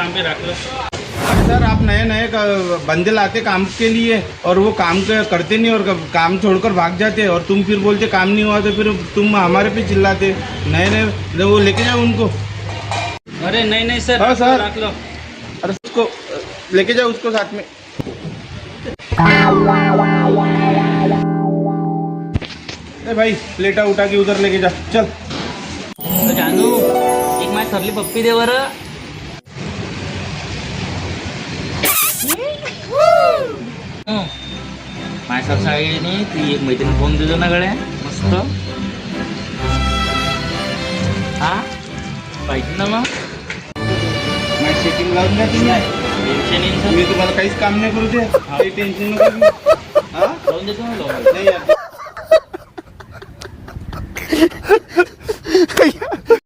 काम पे रख low. Sir आप नए नए बंदे लाते काम के लिए और वो काम करते नहीं और काम छोड़कर भाग जाते और तुम फिर बोलते काम नहीं हुआ तो फिर तुम हमारे पे चिल्लाते। नए नए वो लेके जाओ उनको। अरे नहीं नहीं सर, हाँ सर। रख लो। अरे उसको लेके जाओ उसको साथ में। ए भाई प्लेटा उठा के उधर लेके जा चल। तो जानू एक माझी सरली पप्पी दे बरं। माझ्या सकाळी ती एक मैत्रीण फोन देतो ना गड्या मस्त। हा पाहिजे ना मग माझी सेटिंग लावून द्या तुम्ही। टेन्शन येईल मी तुम्हाला काहीच काम नाही करू दे। काही टेन्शन नको घेऊ। हा लावून देतो ना लावून. नाही यार